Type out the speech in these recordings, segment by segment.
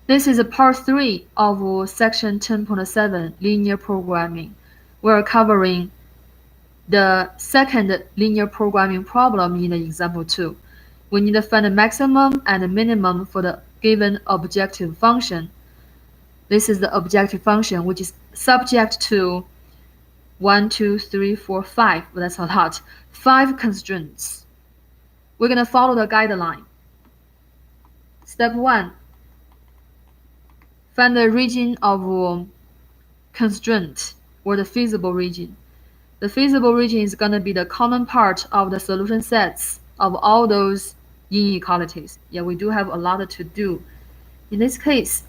This is part 3 of section 10.7 linear programming. We're covering the second linear programming problem in the example 2. We need to find the maximum and the minimum for the given objective function. This is the objective function, which is subject to 1, 2, 3, 4, 5. Well, that's a lot. 5 constraints. We're going to follow the guideline. Step 1. Find the region of constraint, or the feasible region. The feasible region is going to be the common part of the solution sets of all those inequalities. Yeah, we do have a lot to do. In this case,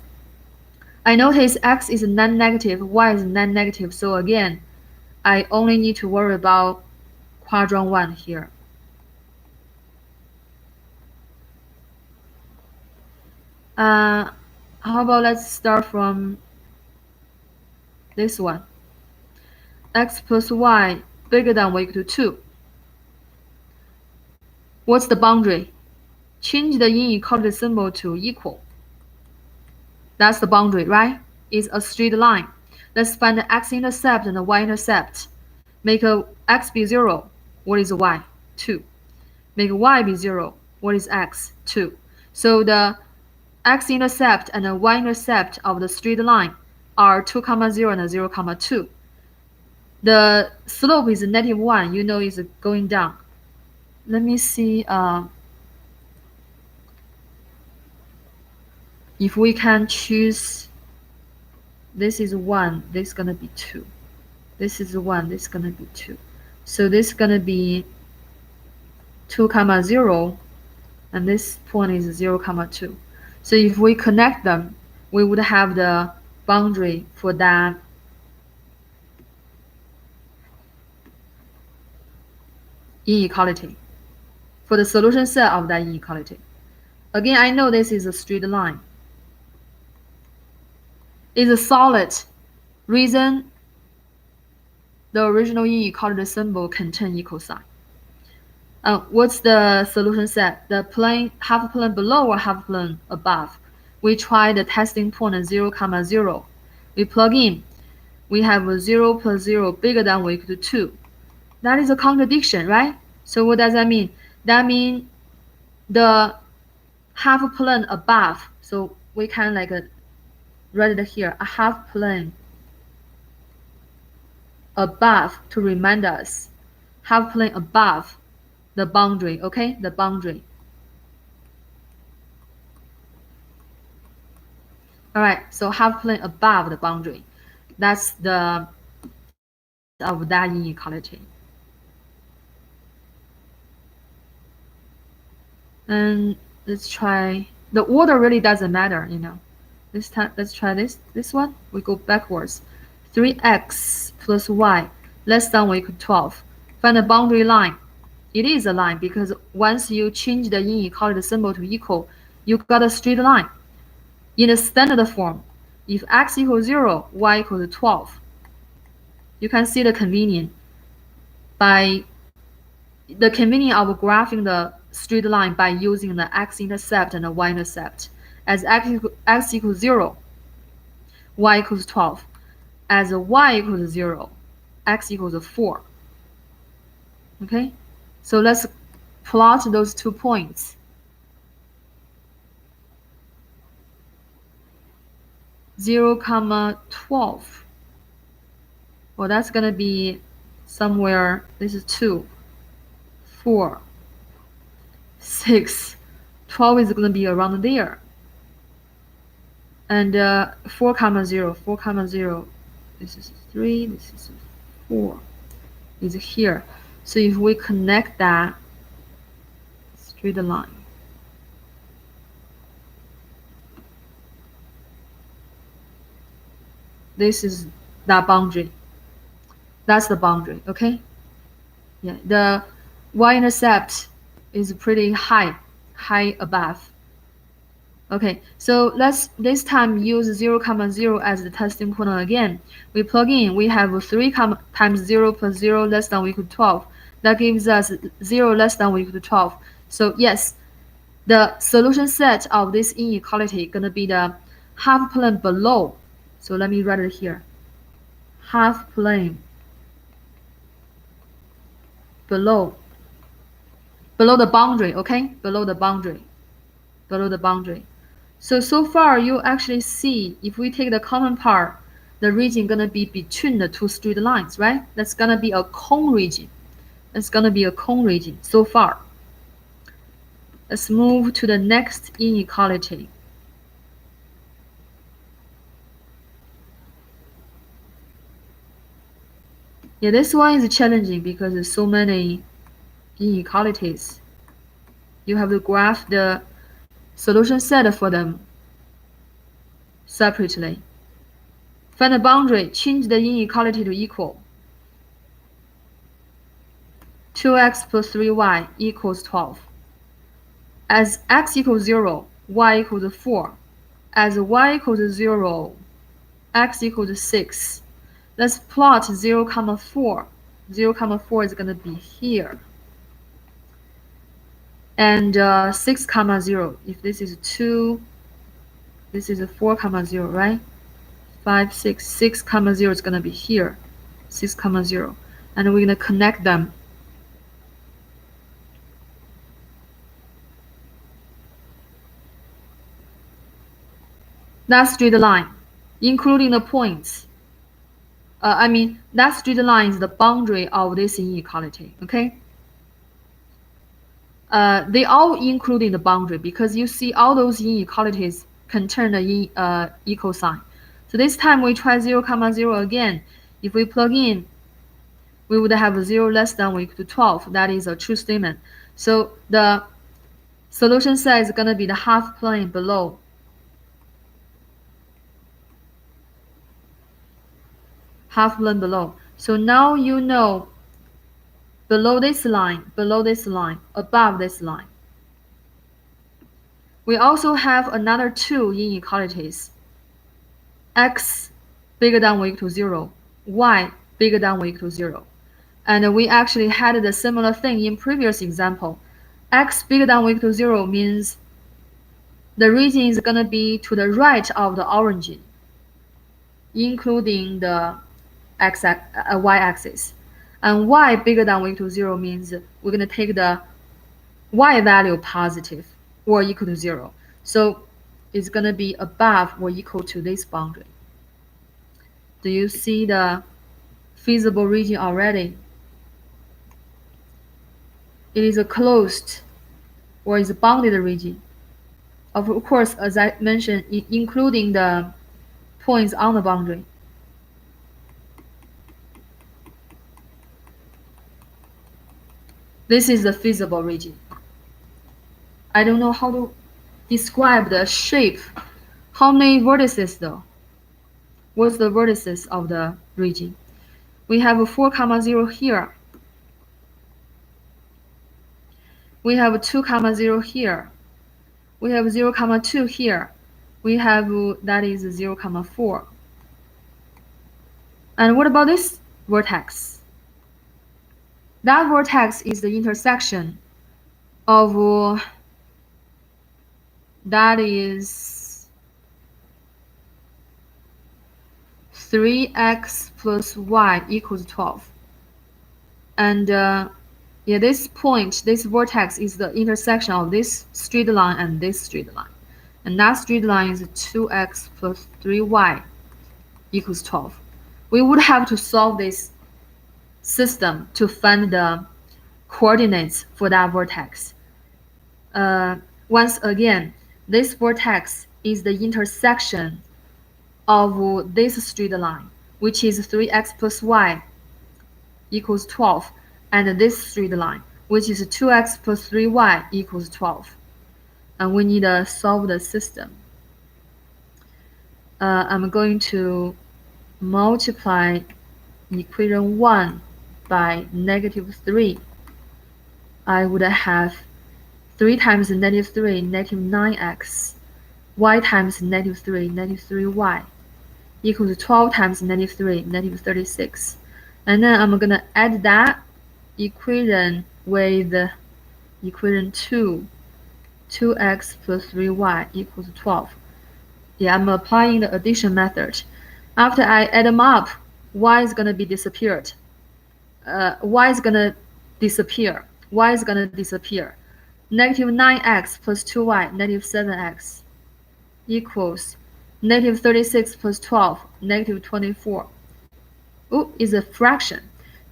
I notice x is non-negative, y is non-negative, so again, I only need to worry about quadrant 1 here. How about let's start from this one. X plus y bigger than or equal to 2. What's the boundary? Change the inequality symbol to equal. That's the boundary, right? It's a straight line. Let's find the x-intercept and the y-intercept. Make x be 0. What is y? 2. Make y be 0. What is x? 2. So the x-intercept and the y-intercept of the straight line are 2, 0 and 0, 2. The slope is -1. You know it's going down. Let me see if we can choose. This is 1, this is going to be 2. This is 1, this is going to be 2. So this is going to be 2, 0, and this point is 0, 2. So if we connect them, we would have the boundary for that inequality, for the solution set of that inequality. Again, I know this is a straight line. It's a solid. Reason the original inequality symbol contains equal sign. What's the solution set? The plane, half plane below or half plane above? We try the testing point at 0, 0. We plug in. We have a 0 plus 0 bigger than or equal to 2. That is a contradiction, right? So what does that mean? That means the half plane above. So we can write it here, a half plane above to remind us. Half plane above the boundary, okay? The boundary. All right, so half plane above the boundary. That's the of that inequality. And let's try, the order really doesn't matter, you know. This time, let's try this one. We go backwards. 3x plus y less than or equal to 12. Find the boundary line. It is a line because once you change the inequality symbol to equal, you got a straight line. In the standard form, if x equals 0, y equals 12. You can see the convenience by the convenience of graphing the straight line by using the x-intercept and the y-intercept. As x equals 0, y equals 12. As y equals 0, x equals 4. Okay, so let's plot those 2 points. 0, 12. Well, that's going to be somewhere, this is 2, 4, 6, 12 is going to be around there. And 4, 0, 4, 0, this is 3, this is 4, is here. So if we connect that straight line, this is that boundary. That's the boundary, okay? Yeah, the y-intercept is pretty high above. Okay, so let's this time use 0, 0 as the testing point again. We plug in, we have 3 times 0 plus 0 less than or equal to 12. That gives us 0 less than or equal to 12. So yes, the solution set of this inequality is going to be the half plane below. So let me write it here. Half plane below the boundary, okay? Below the boundary. So far you actually see, if we take the common part, the region gonna be between the two straight lines, right? That's gonna be a cone region. So far. Let's move to the next inequality. Yeah, this one is challenging because there's so many inequalities. You have to graph the solution set for them separately. Find the boundary, change the inequality to equal. 2x plus 3y equals 12. As x equals 0, y equals 4. As y equals 0, x equals 6. Let's plot 0, 4. 0, 4 is going to be here. And 6, 0. If this is 2, this is 4, 0, right? 5, 6, 6, 0 is going to be here. 6, 0. And we're going to connect them. That straight line, including the points. That straight line is the boundary of this inequality, okay? They all include in the boundary because you see all those inequalities contain the equal sign. So this time we try 0, 0 again. If we plug in, we would have 0 less than or equal to 12. That is a true statement. So the solution set is going to be the half plane below. Half plane below. So now you know below this line, above this line. We also have another two inequalities. X bigger than or equal to 0, y bigger than or equal to 0. And we actually had the similar thing in previous example. X bigger than or equal to 0 means the region is going to be to the right of the origin, including the y-axis. And y bigger than or equal to 0 means we're going to take the y value positive or equal to 0. So it's going to be above or equal to this boundary. Do you see the feasible region already? It is a closed or is a bounded region. Of course, as I mentioned, including the points on the boundary. This is the feasible region. I don't know how to describe the shape. How many vertices though? What's the vertices of the region? We have a 4, 0 here. We have 2, 0 here. We have 0, 2 here. We have that is 0, 4. And what about this vertex? That vertex is the intersection of that is 3x plus y equals 12. And yeah, this point, this vertex is the intersection of this straight line and this straight line. And that straight line is 2x plus 3y equals 12. We would have to solve this system to find the coordinates for that vertex. Once again, this vertex is the intersection of this straight line, which is 3x plus y equals 12, and this straight line, which is 2x plus 3y equals 12. And we need to solve the system. I'm going to multiply equation 1 by -3. I would have 3 times -3, -9x, y times -3, -3y, equals 12 times -3, -36. And then I'm going to add that equation with equation 2, 2x plus 3y equals 12. Yeah, I'm applying the addition method. After I add them up, y is going to be disappeared. Y is going to disappear. Y is going to disappear. Negative 9x plus 2y, negative 7x, equals negative 36 plus 12, negative 24. Oh, is a fraction.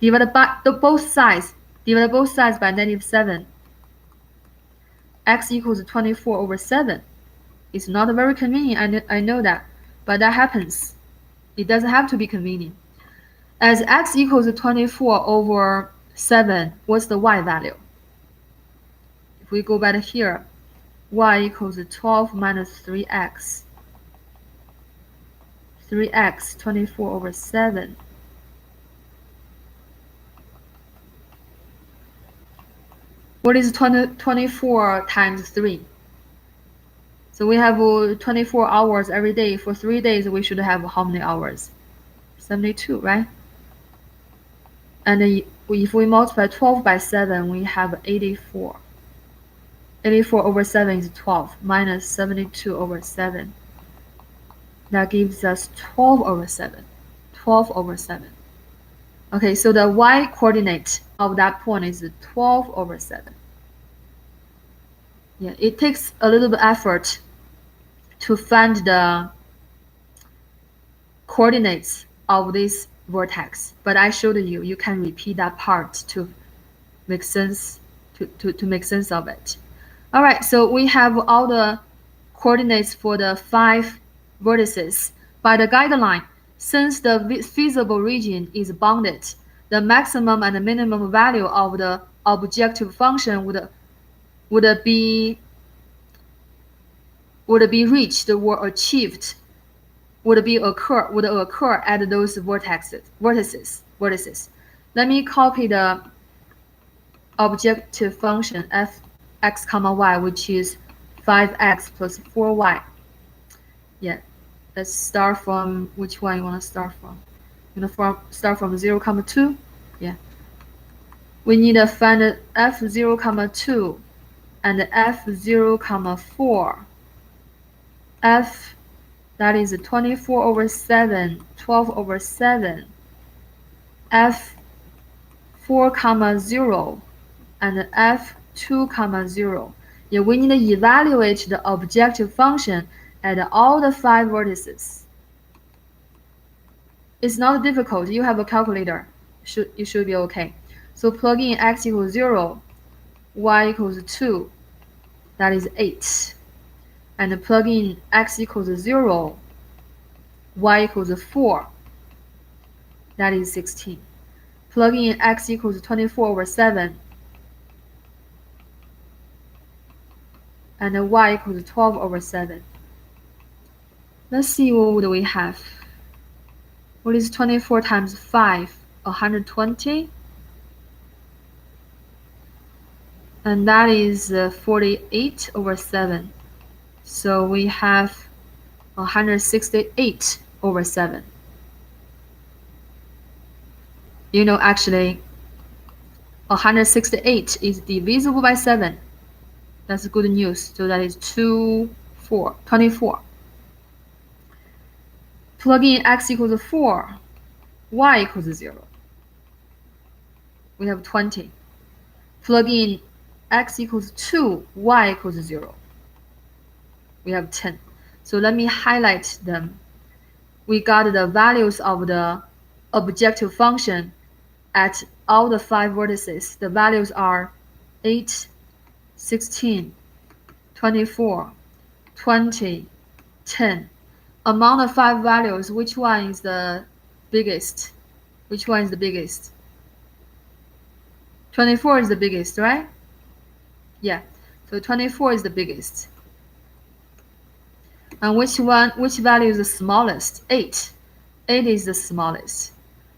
Divide by both sides. Divide both sides by negative 7. X equals 24 over 7. It's not very convenient, I know that, but that happens. It doesn't have to be convenient. As x equals 24 over 7, what's the y value? If we go back here, y equals 12 minus 3x. 3x, 24 over 7. What is 24 times 3? So we have 24 hours every day. For 3 days, we should have how many hours? 72, right? And if we multiply 12 by 7, we have 84. 84 over 7 is 12, minus 72 over 7. That gives us 12 over 7. 12 over 7. Okay, so the y coordinate of that point is 12 over 7. Yeah, it takes a little bit effort to find the coordinates of this vortex, but I showed you. You can repeat that part to make sense to make sense of it. All right, so we have all the coordinates for the 5 vertices. By the guideline, since the feasible region is bounded, the maximum and the minimum value of the objective function would be reached or achieved would occur at those vertices. Let me copy the objective function f(x, y), which is 5x plus 4y. Yeah, let's start from which one you want to start from. You want to start from 0, 2. Yeah, we need to find f0, 2 and f0, 4. F, that is 24 over 7, 12 over 7. F4, 0 and f2, 0. Yeah, we need to evaluate the objective function at all the 5 vertices. It's not difficult. You have a calculator. You should be okay. So plug in x equals 0, y equals 2, that is 8. And plug in x equals 0, y equals 4, that is 16. Plug in x equals 24 over 7, and y equals 12 over 7. Let's see what would we have. What is 24 times 5? 120. And that is 48 over 7. So we have 168 over 7. You know, actually, 168 is divisible by 7. That's good news. So that is 24. Plug in x equals 4, y equals 0. We have 20. Plug in x equals 2, y equals 0. We have 10. So let me highlight them. We got the values of the objective function at all the 5 vertices. The values are 8, 16, 24, 20, 10. Among the 5 values, which one is the biggest? Which one is the biggest? 24 is the biggest, right? Yeah, so 24 is the biggest. And which value is the smallest? 8. 8 is the smallest.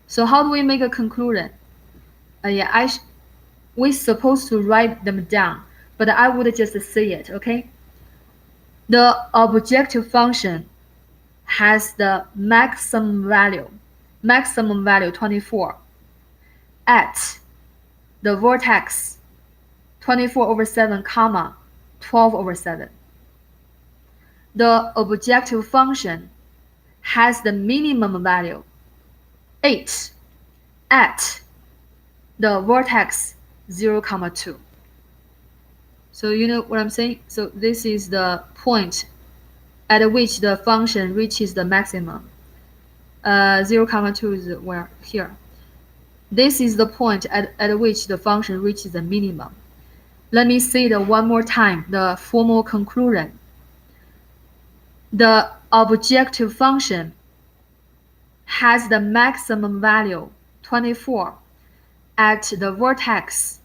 So how do we make a conclusion? We're supposed to write them down, but I would just say it, okay? The objective function has the maximum value 24 at the vertex 24 over 7, 12 over 7. the objective function has the minimum value 8 at the vertex 0, 2. So you know what I'm saying? So this is the point at which the function reaches the maximum. 0, 2 is where? Here. This is the point at which the function reaches the minimum. Let me say it one more time, the formal conclusion. The objective function has the maximum value 24 at the vertex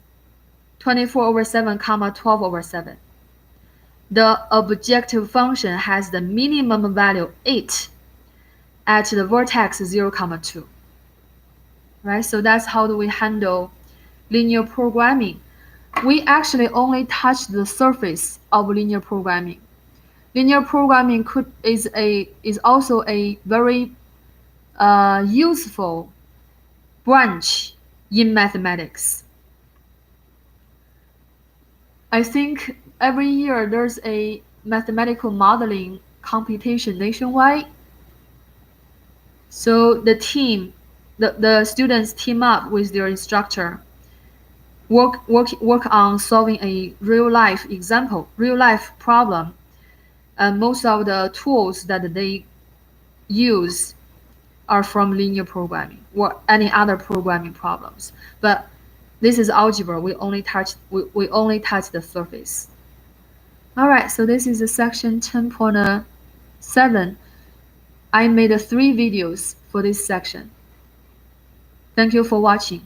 24/7, 12/7. The objective function has the minimum value 8 at the vertex 0, 2. Right? So that's how do we handle linear programming. We actually only touch the surface of linear programming. Linear programming is also a very useful branch in mathematics. I think every year there's a mathematical modeling competition nationwide. So the students team up with their instructor, work on solving a real life example, real life problem. And most of the tools that they use are from linear programming or any other programming problems. But this is algebra. We only touch the surface. All right, so this is a section 10.7. I made 3 videos for this section. Thank you for watching.